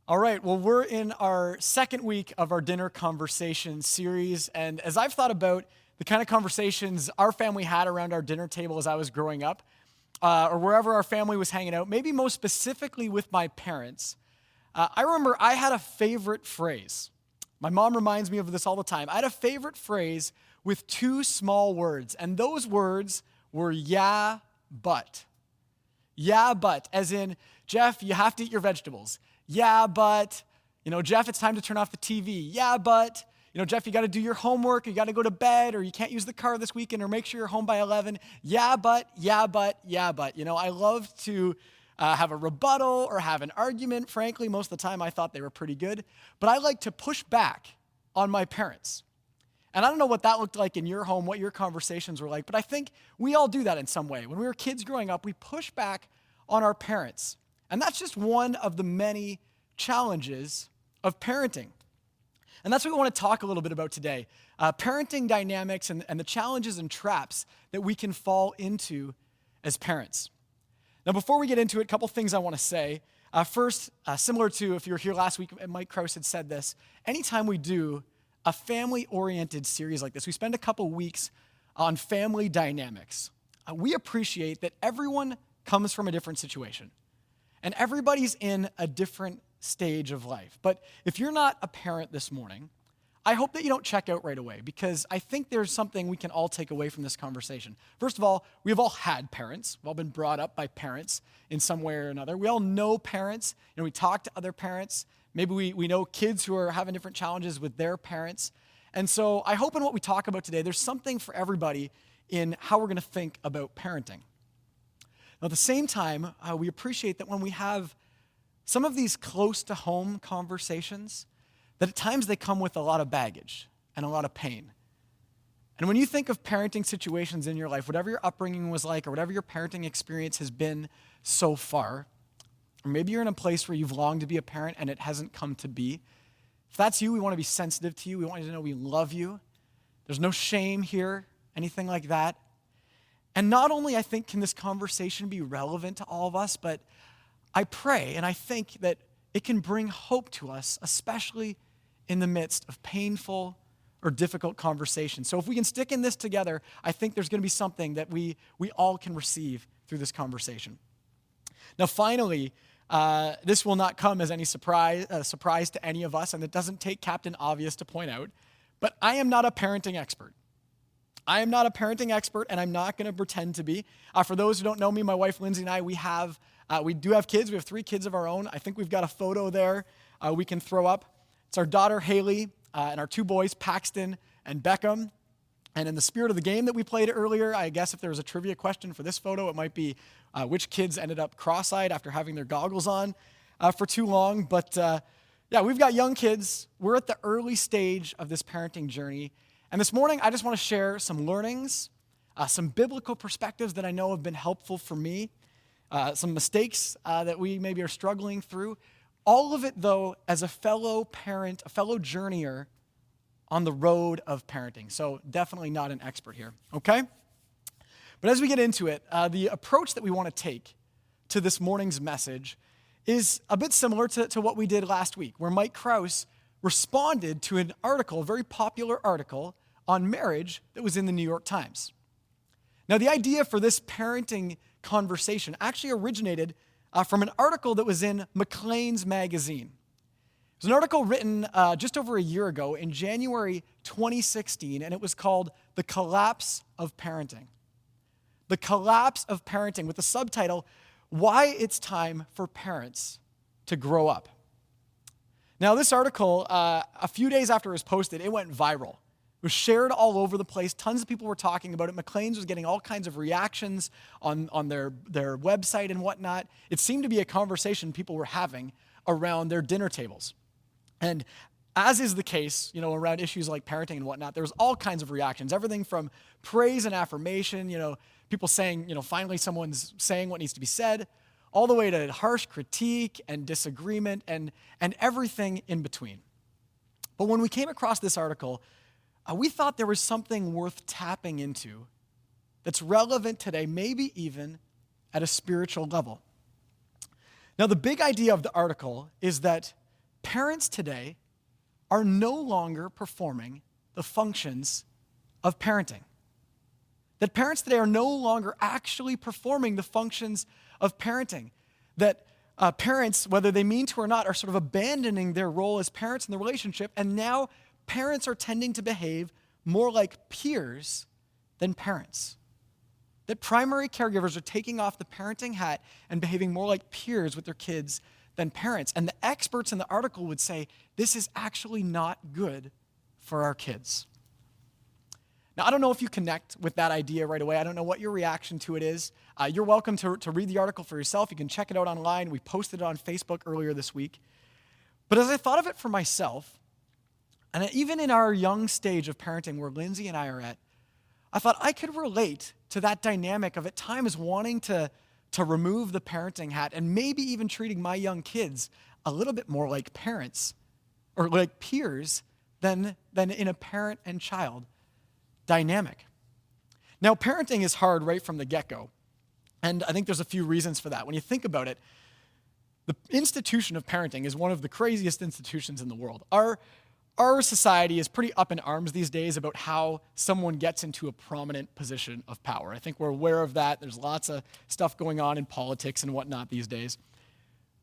All right, well, we're in our second week of our dinner conversation series. And as I've thought about the kind of conversations our family had around our dinner table as I was growing up, or wherever our family was hanging out, maybe most specifically with my parents, I remember I had a favorite phrase. My mom reminds me of this all the time. I had a favorite phrase with two small words, and those words were yeah, but. Yeah, but, as in, Jeff, you have to eat your vegetables. Yeah, but, Jeff, it's time to turn off the TV. Yeah, but, Jeff, you got to do your homework, you got to go to bed, or you can't use the car this weekend, or make sure you're home by 11. Yeah, but, yeah, but, yeah, but. I love to have a rebuttal or have an argument. Frankly, most of the time I thought they were pretty good. But I like to push back on my parents. And I don't know what that looked like in your home, what your conversations were like, but I think we all do that in some way. When we were kids growing up, we push back on our parents. And that's just one of the many challenges of parenting. And that's what we want to talk a little bit about today. Parenting dynamics and the challenges and traps that we can fall into as parents. Now, before we get into it, a couple things I want to say. First, similar to if you were here last week, Mike Krause had said this, anytime we do a family-oriented series like this, we spend a couple weeks on family dynamics. We appreciate that everyone comes from a different situation. And everybody's in a different stage of life. But if you're not a parent this morning, I hope that you don't check out right away, because I think there's something we can all take away from this conversation. First of all, we've all had parents. We've all been brought up by parents in some way or another. We all know parents. We talk to other parents. Maybe we know kids who are having different challenges with their parents. And so I hope in what we talk about today, there's something for everybody in how we're going to think about parenting. Now, at the same time, we appreciate that when we have some of these close-to-home conversations, that at times they come with a lot of baggage and a lot of pain. And when you think of parenting situations in your life, whatever your upbringing was like or whatever your parenting experience has been so far, or maybe you're in a place where you've longed to be a parent and it hasn't come to be, if that's you, we want to be sensitive to you. We want you to know we love you. There's no shame here, anything like that. And not only, I think, can this conversation be relevant to all of us, but I pray and I think that it can bring hope to us, especially in the midst of painful or difficult conversations. So if we can stick in this together, I think there's going to be something that we all can receive through this conversation. Now, finally, this will not come as any surprise to any of us, and it doesn't take Captain Obvious to point out, but I am not a parenting expert. I am not a parenting expert, and I'm not going to pretend to be. For those who don't know me, my wife Lindsay and I, we do have kids. We have 3 kids of our own. I think we've got a photo there we can throw up. It's our daughter Haley and our 2 boys, Paxton and Beckham. And in the spirit of the game that we played earlier, I guess if there was a trivia question for this photo, it might be which kids ended up cross-eyed after having their goggles on for too long. But yeah, we've got young kids. We're at the early stage of this parenting journey. And this morning, I just want to share some learnings, some biblical perspectives that I know have been helpful for me, some mistakes that we maybe are struggling through. All of it, though, as a fellow parent, a fellow journeyer on the road of parenting. So definitely not an expert here, okay? But as we get into it, the approach that we want to take to this morning's message is a bit similar to what we did last week, where Mike Krause responded to an article, a very popular article on marriage that was in the New York Times. Now, the idea for this parenting conversation actually originated from an article that was in Maclean's magazine. It was an article written just over a year ago in January 2016, and it was called The Collapse of Parenting. The Collapse of Parenting, with the subtitle, Why It's Time for Parents to Grow Up. Now, this article, a few days after it was posted, it went viral. It was shared all over the place. Tons of people were talking about it. Maclean's was getting all kinds of reactions on their website and whatnot. It seemed to be a conversation people were having around their dinner tables. And as is the case, around issues like parenting and whatnot, there was all kinds of reactions. Everything from praise and affirmation, people saying, finally someone's saying what needs to be said, all the way to harsh critique and disagreement and everything in between. But when we came across this article, we thought there was something worth tapping into that's relevant today, maybe even at a spiritual level. Now, the big idea of the article is that parents today are no longer performing the functions of parenting. That parents today are no longer actually performing the functions of parenting. That parents, whether they mean to or not, are sort of abandoning their role as parents in the relationship, and now parents are tending to behave more like peers than parents. That primary caregivers are taking off the parenting hat and behaving more like peers with their kids than parents. And the experts in the article would say, this is actually not good for our kids. Now, I don't know if you connect with that idea right away. I don't know what your reaction to it is. You're welcome to read the article for yourself. You can check it out online. We posted it on Facebook earlier this week. But as I thought of it for myself, and even in our young stage of parenting where Lindsay and I are at, I thought I could relate to that dynamic of at times wanting to remove the parenting hat and maybe even treating my young kids a little bit more like parents or like peers than in a parent and child dynamic. Now, parenting is hard right from the get-go, and I think there's a few reasons for that. When you think about it, the institution of parenting is one of the craziest institutions in the world. Our society is pretty up in arms these days about how someone gets into a prominent position of power. I think we're aware of that. There's lots of stuff going on in politics and whatnot these days.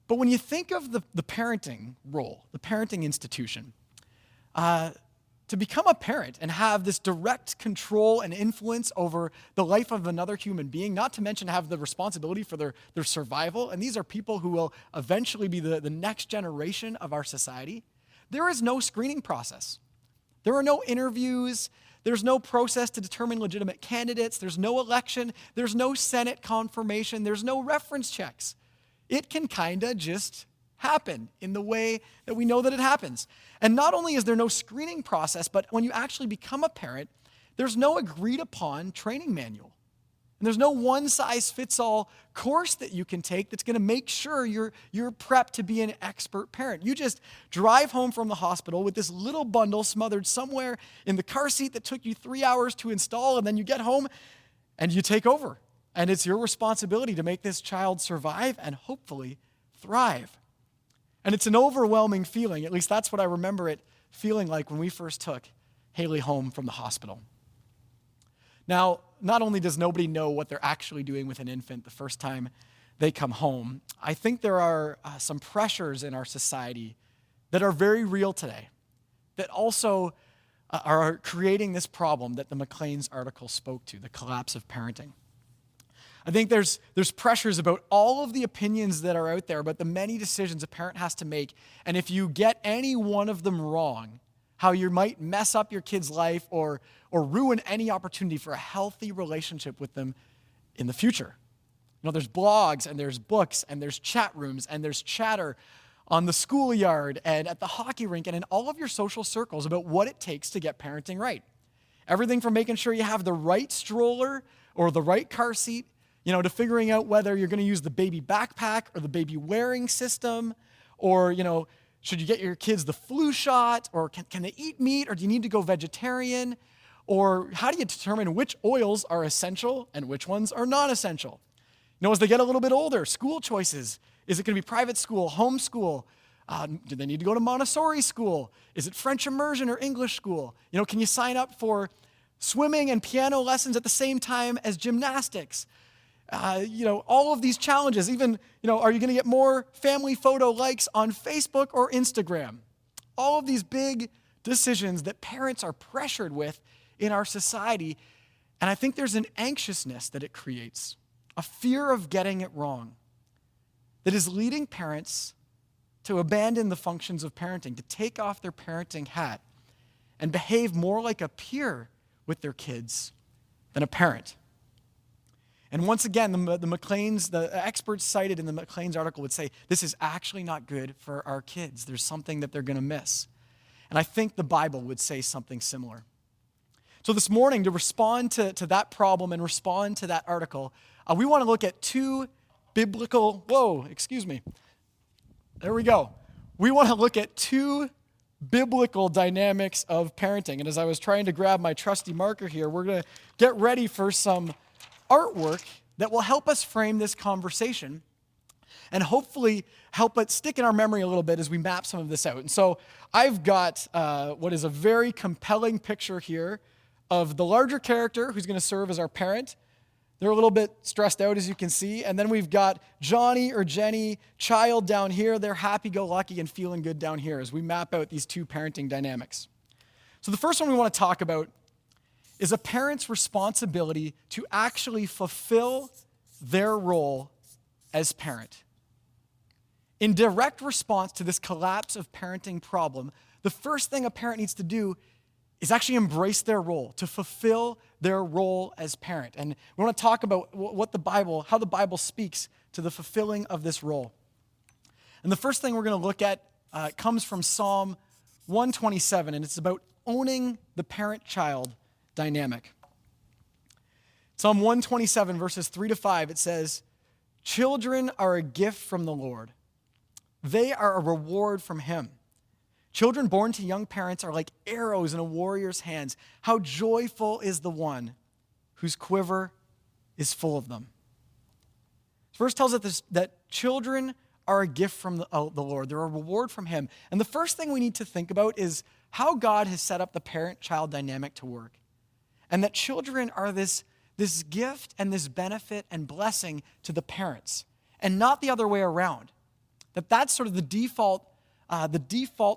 But when you think of the parenting role, the parenting institution, to become a parent and have this direct control and influence over the life of another human being, not to mention have the responsibility for their survival, and these are people who will eventually be the next generation of our society, there is no screening process. There are no interviews. There's no process to determine legitimate candidates. There's no election. There's no Senate confirmation. There's no reference checks. It can kind of just happen in the way that we know that it happens. And not only is there no screening process, but when you actually become a parent, there's no agreed upon training manual. And there's no one-size-fits-all course that you can take that's going to make sure you're prepped to be an expert parent. You just drive home from the hospital with this little bundle smothered somewhere in the car seat that took you 3 hours to install, and then you get home and you take over. And it's your responsibility to make this child survive and hopefully thrive. And it's an overwhelming feeling. At least that's what I remember it feeling like when we first took Haley home from the hospital. Now, not only does nobody know what they're actually doing with an infant the first time they come home, I think there are some pressures in our society that are very real today that also are creating this problem that the Maclean's article spoke to, the collapse of parenting. I think there's pressures about all of the opinions that are out there, about the many decisions a parent has to make, and if you get any one of them wrong, how you might mess up your kid's life or ruin any opportunity for a healthy relationship with them in the future. You know, there's blogs and there's books and there's chat rooms and there's chatter on the schoolyard and at the hockey rink and in all of your social circles about what it takes to get parenting right. Everything from making sure you have the right stroller or the right car seat, to figuring out whether you're going to use the baby backpack or the baby wearing system, or, should you get your kids the flu shot, or can they eat meat, or do you need to go vegetarian? Or how do you determine which oils are essential and which ones are not essential? As they get a little bit older, school choices. Is it going to be private school, homeschool? Do they need to go to Montessori school? Is it French immersion or English school? Can you sign up for swimming and piano lessons at the same time as gymnastics? All of these challenges, even, are you going to get more family photo likes on Facebook or Instagram? All of these big decisions that parents are pressured with in our society. And I think there's an anxiousness that it creates, a fear of getting it wrong, that is leading parents to abandon the functions of parenting, to take off their parenting hat and behave more like a peer with their kids than a parent. And once again, the experts cited in the Maclean's article would say, this is actually not good for our kids. There's something that they're going to miss. And I think the Bible would say something similar. So this morning, to respond to that problem and respond to that article, we want to look at two biblical, there we go. We want to look at two biblical dynamics of parenting. And as I was trying to grab my trusty marker here, we're going to get ready for some artwork that will help us frame this conversation. and hopefully help it stick in our memory a little bit as we map some of this out. And so I've got what is a very compelling picture here of the larger character who's going to serve as our parent. They're a little bit stressed out, as you can see. And then we've got Johnny or Jenny, child down here. They're happy-go-lucky and feeling good down here as we map out these two parenting dynamics. So the first one we want to talk about is a parent's responsibility to actually fulfill their role as parent. In direct response to this collapse of parenting problem, the first thing a parent needs to do is actually embrace their role, to fulfill their role as parent. And we want to talk about how the Bible speaks to the fulfilling of this role. And the first thing we're going to look at comes from Psalm 127, and it's about owning the parent-child dynamic. Psalm 127, verses 3-5, it says, "Children are a gift from the Lord. They are a reward from him. Children born to young parents are like arrows in a warrior's hands. How joyful is the one whose quiver is full of them." This verse tells us that children are a gift from the Lord. They're a reward from him. And the first thing we need to think about is how God has set up the parent-child dynamic to work. And that children are this gift and this benefit and blessing to the parents, and not the other way around. That's sort of the default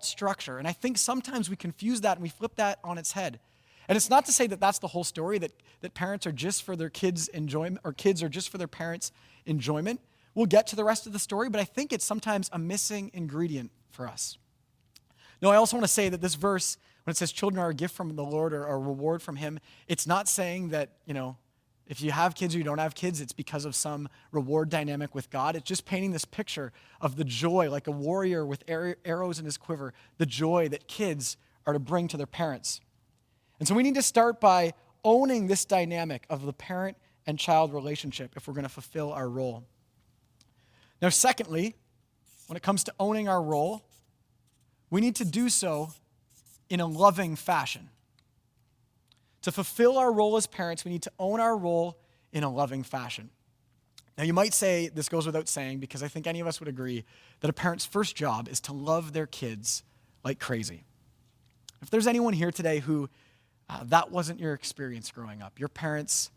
structure. And I think sometimes we confuse that and we flip that on its head. And it's not to say that that's the whole story, that parents are just for their kids' enjoyment, or kids are just for their parents' enjoyment. We'll get to the rest of the story, but I think it's sometimes a missing ingredient for us. Now, I also want to say that this verse, when it says children are a gift from the Lord or a reward from him, it's not saying that, if you have kids or you don't have kids, it's because of some reward dynamic with God. It's just painting this picture of the joy, like a warrior with arrows in his quiver, the joy that kids are to bring to their parents. And so we need to start by owning this dynamic of the parent and child relationship if we're going to fulfill our role. Now, secondly, when it comes to owning our role, we need to do so in a loving fashion. To fulfill our role as parents, we need to own our role in a loving fashion. Now, you might say, this goes without saying, because I think any of us would agree, that a parent's first job is to love their kids like crazy. If there's anyone here today who that wasn't your experience growing up, your parents,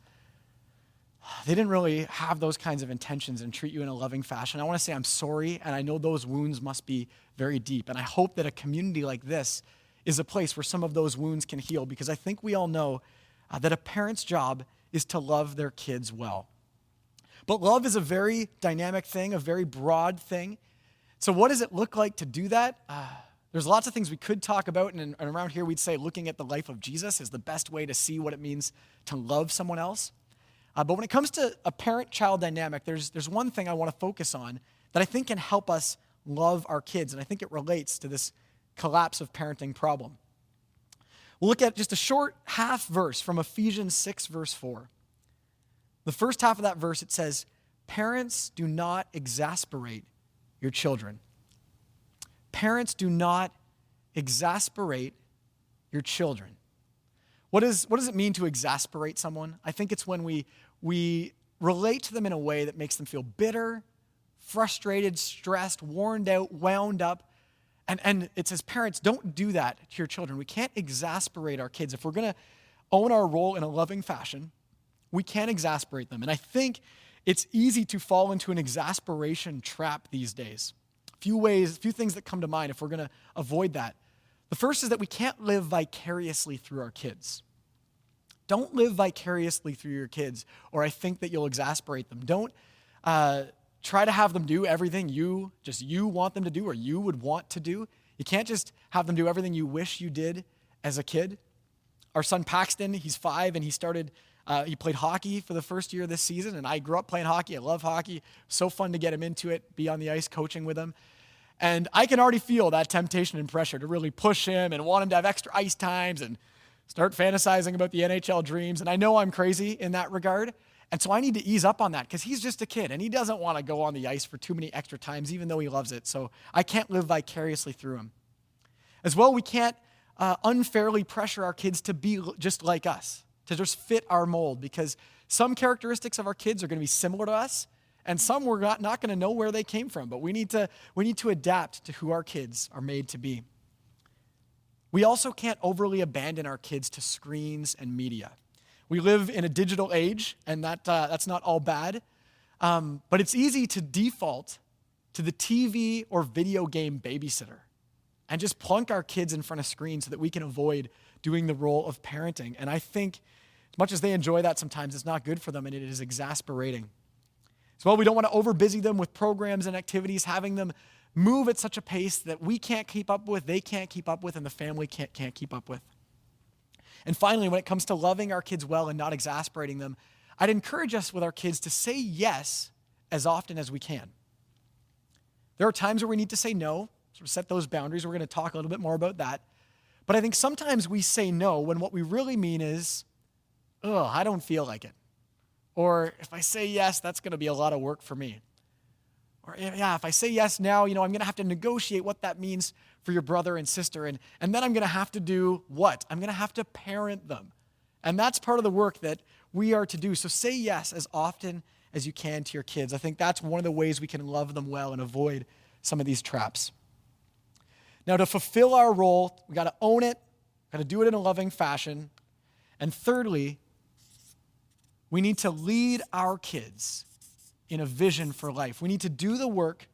they didn't really have those kinds of intentions and treat you in a loving fashion, I want to say I'm sorry, and I know those wounds must be very deep. And I hope that a community like this is a place where some of those wounds can heal, because I think we all know that a parent's job is to love their kids well. But love is a very dynamic thing, a very broad thing. So what does it look like to do that? There's lots of things we could talk about, and around here we'd say looking at the life of Jesus is the best way to see what it means to love someone else. But when it comes to a parent-child dynamic, there's one thing I want to focus on that I think can help us love our kids, and I think it relates to this collapse of parenting problem. We'll look at just a short half verse from Ephesians 6, verse 4. The first half of that verse, it says, "Parents, do not exasperate your children." Parents, do not exasperate your children. What does it mean to exasperate someone? I think it's when we relate to them in a way that makes them feel bitter, frustrated, stressed, worn out, wound up. And it says, parents, don't do that to your children. We can't exasperate our kids. If we're going to own our role in a loving fashion, we can't exasperate them. And I think it's easy to fall into an exasperation trap these days. A few things that come to mind if we're going to avoid that. The first is that we can't live vicariously through our kids. Don't live vicariously through your kids, or I think that you'll exasperate them. Don't try to have them do everything you want them to do or you would want to do. You can't just have them do everything you wish you did as a kid. Our son Paxton, he's 5, and he played hockey for the first year of this season, and I grew up playing hockey. I love hockey. So fun to get him into it, be on the ice coaching with him. And I can already feel that temptation and pressure to really push him and want him to have extra ice times and start fantasizing about the NHL dreams. And I know I'm crazy in that regard. And so I need to ease up on that because he's just a kid and he doesn't want to go on the ice for too many extra times, even though he loves it. So I can't live vicariously through him. As well, we can't unfairly pressure our kids to be just like us, to just fit our mold, because some characteristics of our kids are going to be similar to us And some we're not going to know where they came from, but we need to adapt to who our kids are made to be. We also can't overly abandon our kids to screens and media. We live in a digital age, and that's not all bad, but it's easy to default to the TV or video game babysitter and just plunk our kids in front of screens so that we can avoid doing the role of parenting. And I think as much as they enjoy that sometimes, it's not good for them, and it is exasperating. As well, we don't want to overbusy them with programs and activities, having them move at such a pace that we can't keep up with, they can't keep up with, and the family can't keep up with. And finally, when it comes to loving our kids well and not exasperating them, I'd encourage us with our kids to say yes as often as we can. There are times where we need to say no, sort of set those boundaries. We're going to talk a little bit more about that. But I think sometimes we say no when what we really mean is, I don't feel like it. Or if I say yes, that's going to be a lot of work for me. Or if I say yes now, I'm going to have to negotiate what that means for your brother and sister. And then I'm going to have to do what? I'm going to have to parent them. And that's part of the work that we are to do. So say yes as often as you can to your kids. I think that's one of the ways we can love them well and avoid some of these traps. Now, to fulfill our role, we got to own it, got to do it in a loving fashion. And thirdly, we need to lead our kids in a vision for life. We need to do the work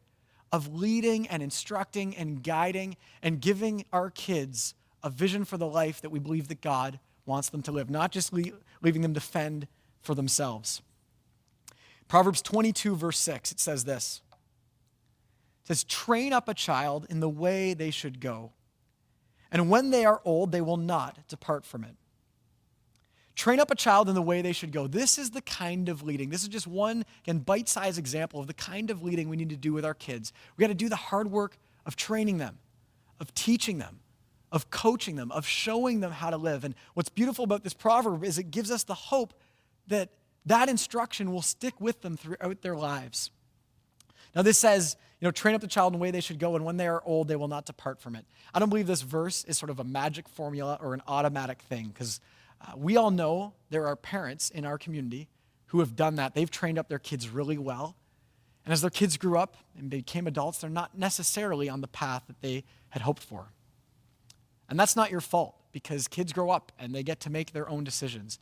of leading and instructing and guiding and giving our kids a vision for the life that we believe that God wants them to live, not just leaving them to fend for themselves. Proverbs 22, verse 6, it says this. It says, train up a child in the way they should go, and when they are old, they will not depart from it. Train up a child in the way they should go. This is the kind of leading. This is just one, again, bite-sized example of the kind of leading we need to do with our kids. We got to do the hard work of training them, of teaching them, of coaching them, of showing them how to live. And what's beautiful about this proverb is it gives us the hope that that instruction will stick with them throughout their lives. Now this says, train up the child in the way they should go, and when they are old, they will not depart from it. I don't believe this verse is sort of a magic formula or an automatic thing, because we all know there are parents in our community who have done that. They've trained up their kids really well. And as their kids grew up and became adults, they're not necessarily on the path that they had hoped for. And that's not your fault, because kids grow up and they get to make their own decisions.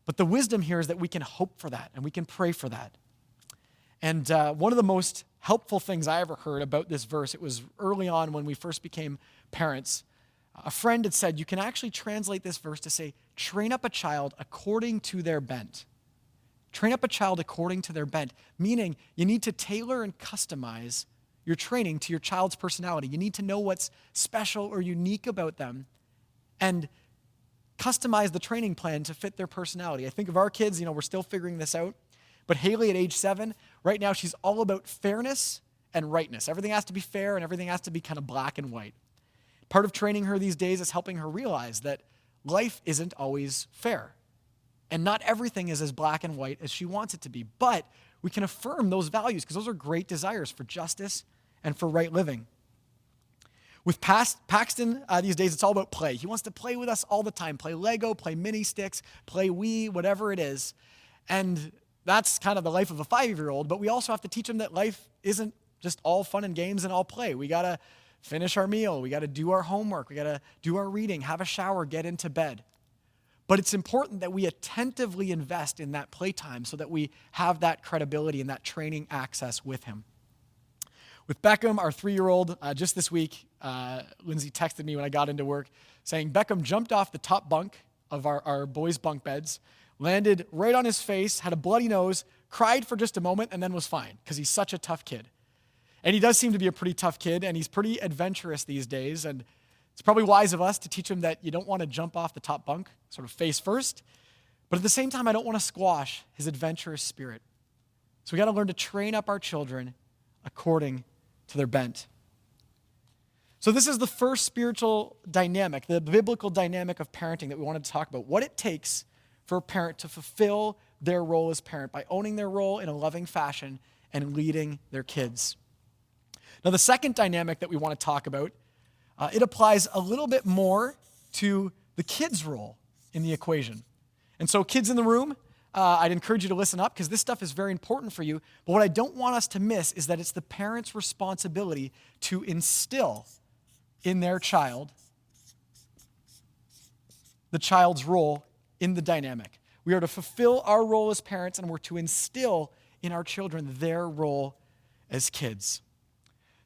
But the wisdom here is that we can hope for that and we can pray for that. And one of the most helpful things I ever heard about this verse, it was early on when we first became parents. A friend had said, you can actually translate this verse to say, train up a child according to their bent. Train up a child according to their bent, meaning you need to tailor and customize your training to your child's personality. You need to know what's special or unique about them and customize the training plan to fit their personality. I think of our kids, we're still figuring this out, but Haley at age 7, right now she's all about fairness and rightness. Everything has to be fair and everything has to be kind of black and white. Part of training her these days is helping her realize that life isn't always fair. And not everything is as black and white as she wants it to be. But we can affirm those values because those are great desires for justice and for right living. With Paxton these days, it's all about play. He wants to play with us all the time. Play Lego, play mini sticks, play Wii, whatever it is. And that's kind of the life of a 5-year-old. But we also have to teach him that life isn't just all fun and games and all play. We got to finish our meal. We got to do our homework. We got to do our reading, have a shower, get into bed. But it's important that we attentively invest in that playtime so that we have that credibility and that training access with him. With Beckham, our 3-year-old, just this week, Lindsay texted me when I got into work saying Beckham jumped off the top bunk of our boys' bunk beds, landed right on his face, had a bloody nose, cried for just a moment, and then was fine because he's such a tough kid. And he does seem to be a pretty tough kid, and he's pretty adventurous these days. And it's probably wise of us to teach him that you don't want to jump off the top bunk, sort of face first. But at the same time, I don't want to squash his adventurous spirit. So we got to learn to train up our children according to their bent. So this is the first spiritual dynamic, the biblical dynamic of parenting that we wanted to talk about. What it takes for a parent to fulfill their role as parent by owning their role in a loving fashion and leading their kids. Now, the second dynamic that we want to talk about, it applies a little bit more to the kids' role in the equation. And so kids in the room, I'd encourage you to listen up because this stuff is very important for you. But what I don't want us to miss is that it's the parent's responsibility to instill in their child the child's role in the dynamic. We are to fulfill our role as parents, and we're to instill in our children their role as kids.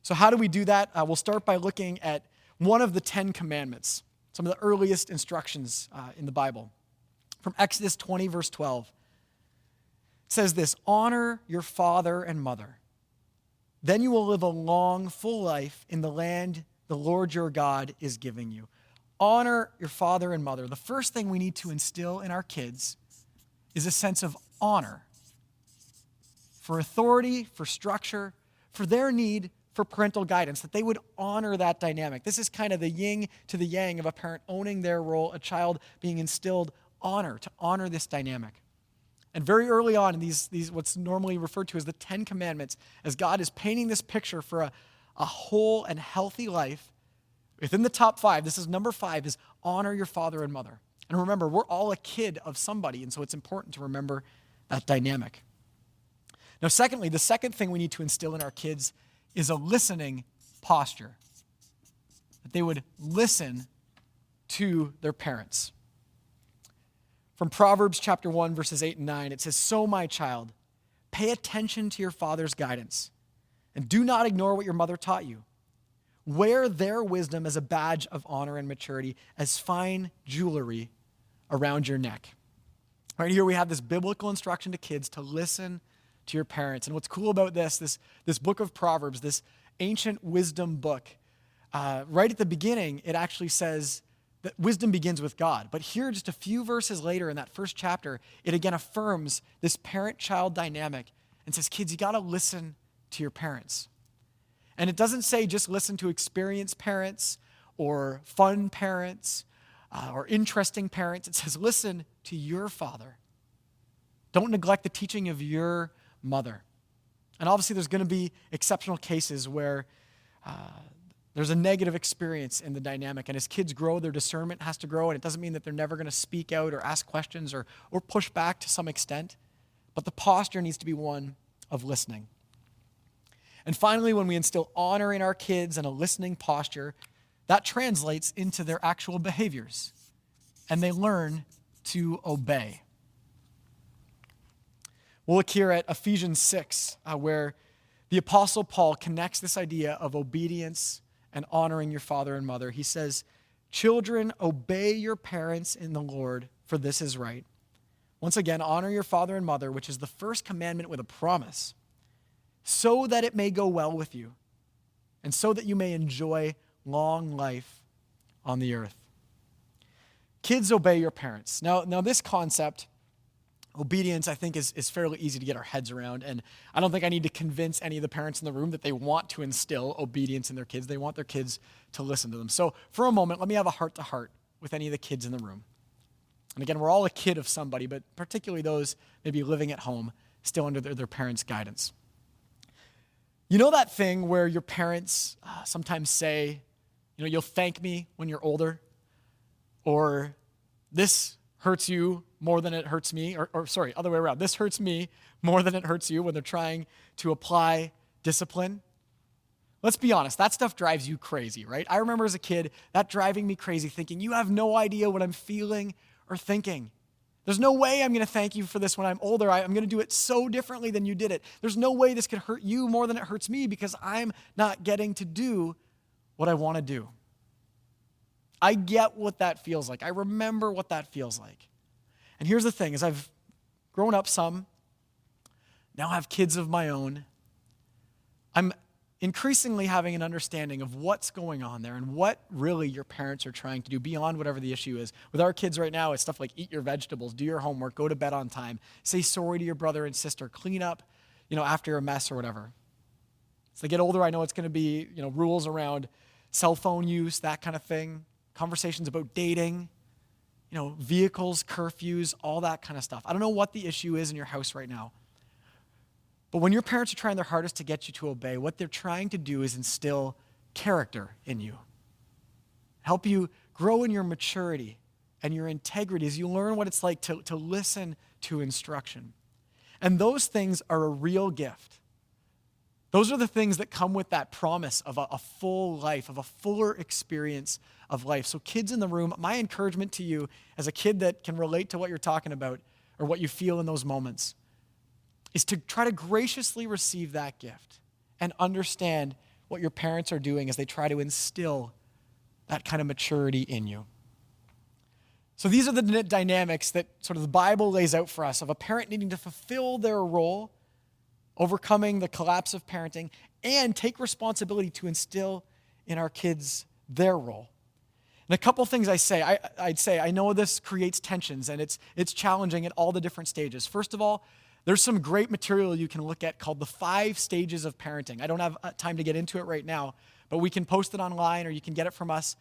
So how do we do that? We'll start by looking at one of the 10 commandments, some of the earliest instructions in the Bible. From Exodus 20, verse 12, it says this: honor your father and mother. Then you will live a long, full life in the land the Lord your God is giving you. Honor your father and mother. The first thing we need to instill in our kids is a sense of honor for authority, for structure, for their need for parental guidance, that they would honor that dynamic. This is kind of the yin to the yang of a parent owning their role, a child being instilled honor, to honor this dynamic. And very early on in these what's normally referred to as the 10 Commandments, as God is painting this picture for a whole and healthy life, within the top 5, this is number 5, is honor your father and mother. And remember, we're all a kid of somebody, and so it's important to remember that dynamic. Now, secondly, the second thing we need to instill in our kids is a listening posture. That they would listen to their parents. From Proverbs chapter 1, verses 8 and 9, it says, "So, my child, pay attention to your father's guidance, and do not ignore what your mother taught you. Wear their wisdom as a badge of honor and maturity, as fine jewelry around your neck." Right here we have this biblical instruction to kids to listen to your parents. And what's cool about this book of Proverbs, this ancient wisdom book, right at the beginning, it actually says that wisdom begins with God. But here, just a few verses later in that first chapter, it again affirms this parent-child dynamic and says, kids, you got to listen to your parents. And it doesn't say just listen to experienced parents or fun parents or interesting parents. It says listen to your father. Don't neglect the teaching of your mother. And obviously there's going to be exceptional cases where there's a negative experience in the dynamic. And as kids grow, their discernment has to grow. And it doesn't mean that they're never going to speak out or ask questions or push back to some extent. But the posture needs to be one of listening. And finally, when we instill honor in our kids and a listening posture, that translates into their actual behaviors. And they learn to obey. We'll look here at Ephesians 6, where the Apostle Paul connects this idea of obedience and honoring your father and mother. He says, "Children, obey your parents in the Lord, for this is right. Once again, honor your father and mother, which is the first commandment with a promise, so that it may go well with you, and so that you may enjoy long life on the earth." Kids, obey your parents. Now this concept, obedience, I think is fairly easy to get our heads around, and I don't think I need to convince any of the parents in the room that they want to instill obedience in their kids. They want their kids to listen to them. So for a moment, let me have a heart-to-heart with any of the kids in the room. And again, we're all a kid of somebody, but particularly those maybe living at home, still under their parents' guidance. You know that thing where your parents sometimes say, you'll thank me when you're older, or this hurts you more than it hurts me, or sorry, other way around. This hurts me more than it hurts you, when they're trying to apply discipline. Let's be honest, that stuff drives you crazy, right? I remember as a kid, that driving me crazy, thinking, you have no idea what I'm feeling or thinking. There's no way I'm going to thank you for this when I'm older. I'm going to do it so differently than you did it. There's no way this could hurt you more than it hurts me because I'm not getting to do what I want to do. I get what that feels like. I remember what that feels like. And here's the thing, as I've grown up some, now have kids of my own, I'm increasingly having an understanding of what's going on there and what really your parents are trying to do beyond whatever the issue is. With our kids right now, it's stuff like eat your vegetables, do your homework, go to bed on time, say sorry to your brother and sister, clean up, after a mess or whatever. As they get older, I know it's going to be, rules around cell phone use, that kind of thing, conversations about dating, vehicles, curfews, all that kind of stuff. I don't know what the issue is in your house right now. But when your parents are trying their hardest to get you to obey, what they're trying to do is instill character in you. Help you grow in your maturity and your integrity as you learn what it's like to listen to instruction. And those things are a real gift. Those are the things that come with that promise of a full life, of a fuller experience of life. So kids in the room, my encouragement to you as a kid that can relate to what you're talking about or what you feel in those moments is to try to graciously receive that gift and understand what your parents are doing as they try to instill that kind of maturity in you. So these are the dynamics that sort of the Bible lays out for us of a parent needing to fulfill their role, overcoming the collapse of parenting, and take responsibility to instill in our kids their role. And a couple things I'd say, I know this creates tensions and it's challenging at all the different stages. First of all, there's some great material you can look at called the 5 stages of parenting. I don't have time to get into it right now, but we can post it online or you can get it from us.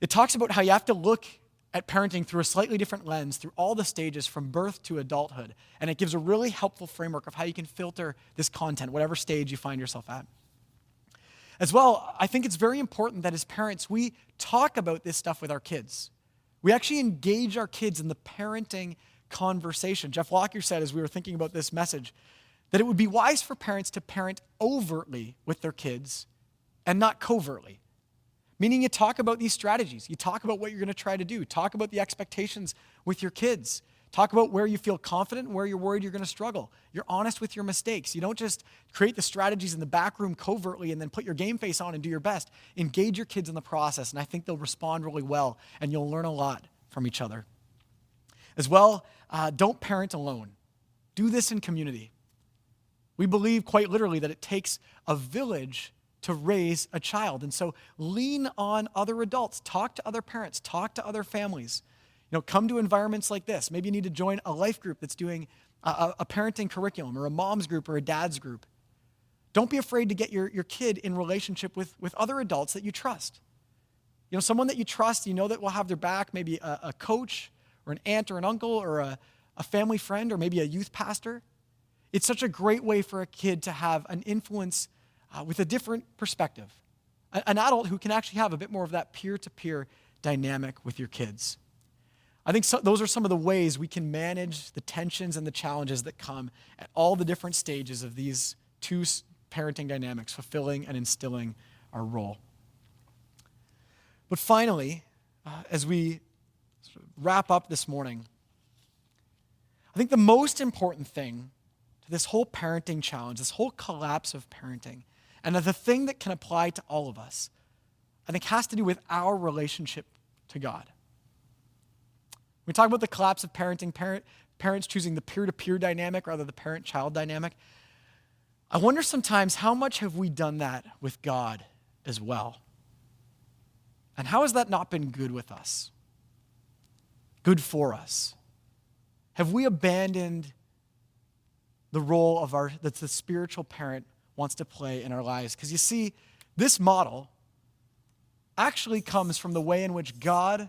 It talks about how you have to look at parenting through a slightly different lens, through all the stages from birth to adulthood. And it gives a really helpful framework of how you can filter this content, whatever stage you find yourself at. As well, I think it's very important that as parents, we talk about this stuff with our kids. We actually engage our kids in the parenting conversation. Jeff Lockyer said, as we were thinking about this message, that it would be wise for parents to parent overtly with their kids and not covertly. Meaning you talk about these strategies. You talk about what you're going to try to do. Talk about the expectations with your kids. Talk about where you feel confident and where you're worried you're going to struggle. You're honest with your mistakes. You don't just create the strategies in the back room covertly and then put your game face on and do your best. Engage your kids in the process, and I think they'll respond really well, and you'll learn a lot from each other. As well, don't parent alone. Do this in community. We believe quite literally that it takes a village to raise a child. And so lean on other adults, talk to other parents, talk to other families. Come to environments like this. Maybe you need to join a life group that's doing a parenting curriculum or a mom's group or a dad's group. Don't be afraid to get your kid in relationship with other adults that you trust. Someone that you trust, that will have their back, maybe a coach or an aunt or an uncle or a family friend or maybe a youth pastor. It's such a great way for a kid to have an influence with a different perspective, an adult who can actually have a bit more of that peer-to-peer dynamic with your kids. I think those are some of the ways we can manage the tensions and the challenges that come at all the different stages of these 2 parenting dynamics, fulfilling and instilling our role. But finally, as we wrap up this morning, I think the most important thing to this whole parenting challenge, this whole collapse of parenting, and the thing that can apply to all of us, I think has to do with our relationship to God. We talk about the collapse of parenting, parents choosing the peer-to-peer dynamic rather than the parent-child dynamic. I wonder sometimes how much have we done that with God as well? And how has that not been good with us? Good for us? Have we abandoned the role of that the spiritual parent wants to play in our lives? Because you see, this model actually comes from the way in which God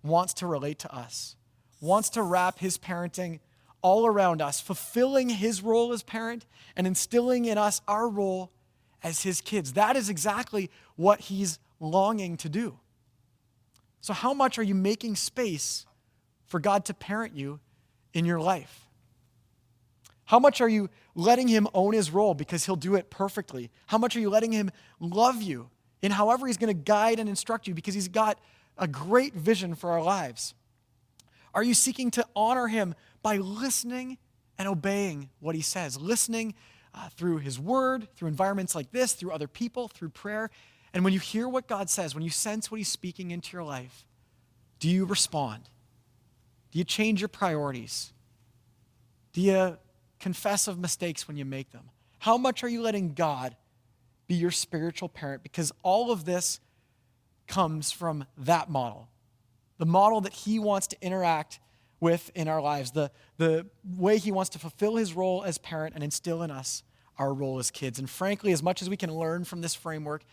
wants to relate to us, wants to wrap his parenting all around us, fulfilling his role as parent and instilling in us our role as his kids. That is exactly what he's longing to do. So how much are you making space for God to parent you in your life? How much are you letting him own his role because he'll do it perfectly? How much are you letting him love you in however he's going to guide and instruct you because he's got a great vision for our lives? Are you seeking to honor him by listening and obeying what he says? Listening through his word, through environments like this, through other people, through prayer. And when you hear what God says, when you sense what he's speaking into your life, do you respond? Do you change your priorities? Do you confess of mistakes when you make them? How much are you letting God be your spiritual parent? Because all of this comes from that model, the model that he wants to interact with in our lives, the way he wants to fulfill his role as parent and instill in us our role as kids. And frankly, as much as we can learn from this framework,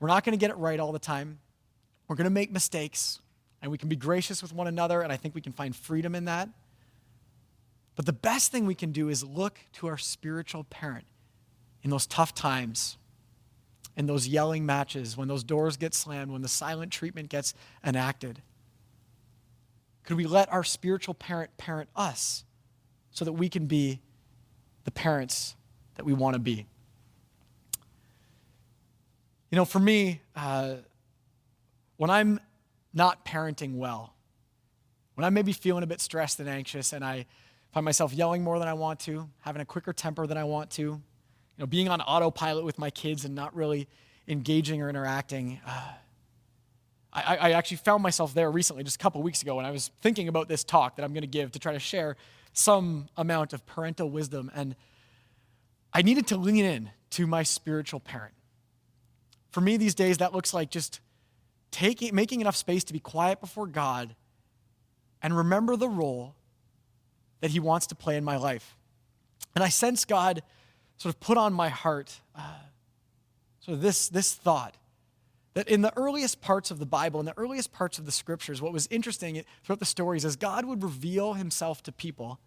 we're not going to get it right all the time. We're going to make mistakes, and we can be gracious with one another, and I think we can find freedom in that. But the best thing we can do is look to our spiritual parent in those tough times, in those yelling matches, when those doors get slammed, when the silent treatment gets enacted. Could we let our spiritual parent parent us so that we can be the parents that we want to be. You know, for me, when I'm not parenting well, when I'm maybe feeling a bit stressed and anxious and I find myself yelling more than I want to, having a quicker temper than I want to, being on autopilot with my kids and not really engaging or interacting, I actually found myself there recently, just a couple weeks ago, when I was thinking about this talk that I'm going to give to try to share some amount of parental wisdom, and I needed to lean in to my spiritual parent. For me these days, that looks like just making enough space to be quiet before God and remember the role that he wants to play in my life. And I sense God sort of put on my heart sort of this thought, that in the earliest parts of the Bible, in the earliest parts of the scriptures, what was interesting throughout the stories is God would reveal himself to people.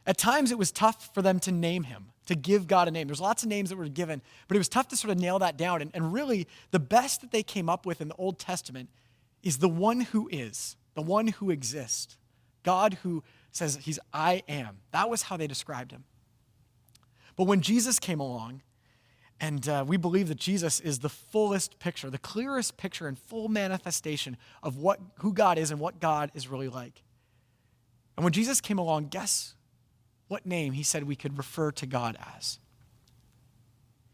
At times it was tough for them to name him, to give God a name. There's lots of names that were given, but it was tough to sort of nail that down. And really, the best that they came up with in the Old Testament is the one who is, the one who exists. God who says he's I am. That was how they described him. But when Jesus came along, and we believe that Jesus is the fullest picture, the clearest picture and full manifestation of who God is and what God is really like. And when Jesus came along, guess what name he said we could refer to God as?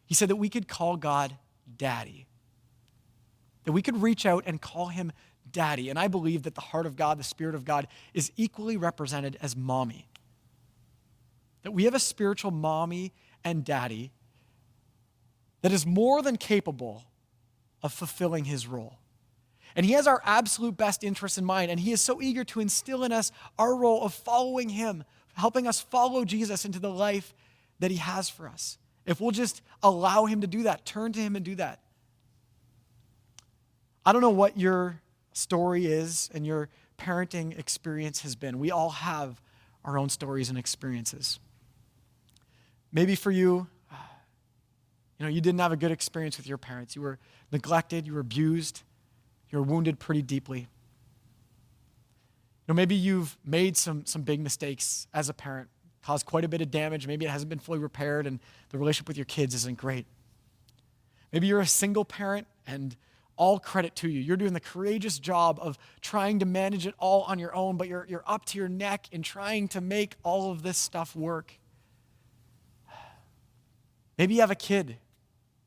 He said that we could call God Daddy. That we could reach out and call him Daddy. And I believe that the heart of God, the Spirit of God, is equally represented as mommy. That we have a spiritual mommy and daddy that is more than capable of fulfilling his role. And he has our absolute best interests in mind, and he is so eager to instill in us our role of following him, helping us follow Jesus into the life that he has for us. If we'll just allow him to do that, turn to him and do that. I don't know what your story is and your parenting experience has been. We all have our own stories and experiences. Maybe for you, you didn't have a good experience with your parents. You were neglected, you were abused, you were wounded pretty deeply. Maybe you've made some big mistakes as a parent, caused quite a bit of damage. Maybe it hasn't been fully repaired and the relationship with your kids isn't great. Maybe you're a single parent and all credit to you. You're doing the courageous job of trying to manage it all on your own, but you're up to your neck in trying to make all of this stuff work. Maybe you have a kid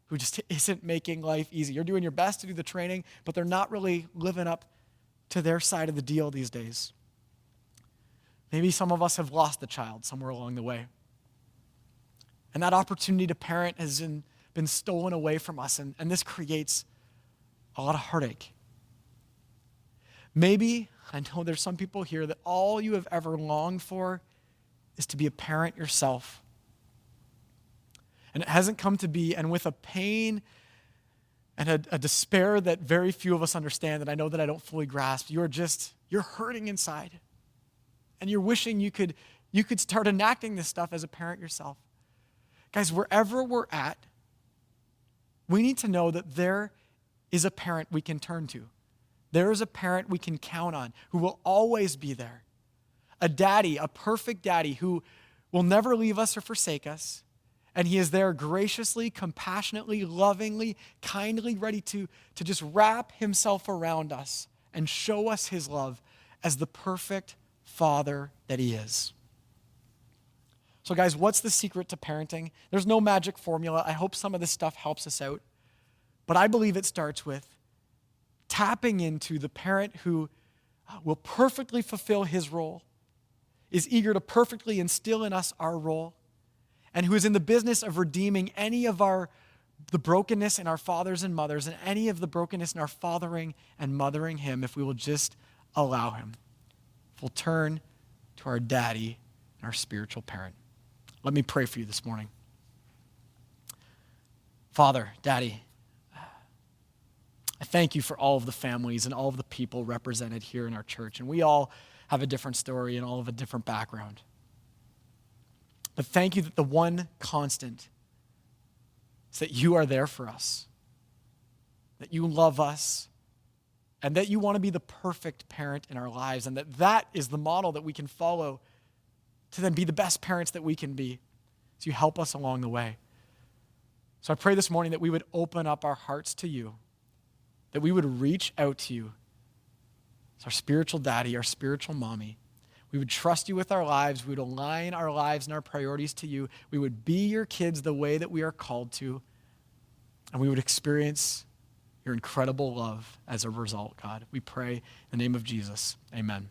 who just isn't making life easy. You're doing your best to do the training, but they're not really living up to their side of the deal these days. Maybe some of us have lost a child somewhere along the way. And that opportunity to parent has been stolen away from us, and this creates a lot of heartache. Maybe, I know there's some people here that all you have ever longed for is to be a parent yourself. And it hasn't come to be, and with a pain and a despair that very few of us understand, that I know that I don't fully grasp, you're hurting inside. And you're wishing you could start enacting this stuff as a parent yourself. Guys, wherever we're at, we need to know that there is a parent we can turn to. There is a parent we can count on who will always be there. A daddy, a perfect daddy who will never leave us or forsake us. And he is there graciously, compassionately, lovingly, kindly, ready to just wrap himself around us and show us his love as the perfect father that he is. So guys, what's the secret to parenting? There's no magic formula. I hope some of this stuff helps us out. But I believe it starts with tapping into the parent who will perfectly fulfill his role, is eager to perfectly instill in us our role, and who is in the business of redeeming any of the brokenness in our fathers and mothers and any of the brokenness in our fathering and mothering him if we will just allow him. If we'll turn to our daddy and our spiritual parent. Let me pray for you this morning. Father, Daddy, I thank you for all of the families and all of the people represented here in our church. And we all have a different story and all of a different background. But thank you that the one constant is that you are there for us, that you love us, and that you want to be the perfect parent in our lives, and that is the model that we can follow to then be the best parents that we can be. So you help us along the way. So I pray this morning that we would open up our hearts to you, that we would reach out to you as our spiritual daddy, our spiritual mommy. We would trust you with our lives. We would align our lives and our priorities to you. We would be your kids the way that we are called to. And we would experience your incredible love as a result, God. We pray in the name of Jesus. Amen.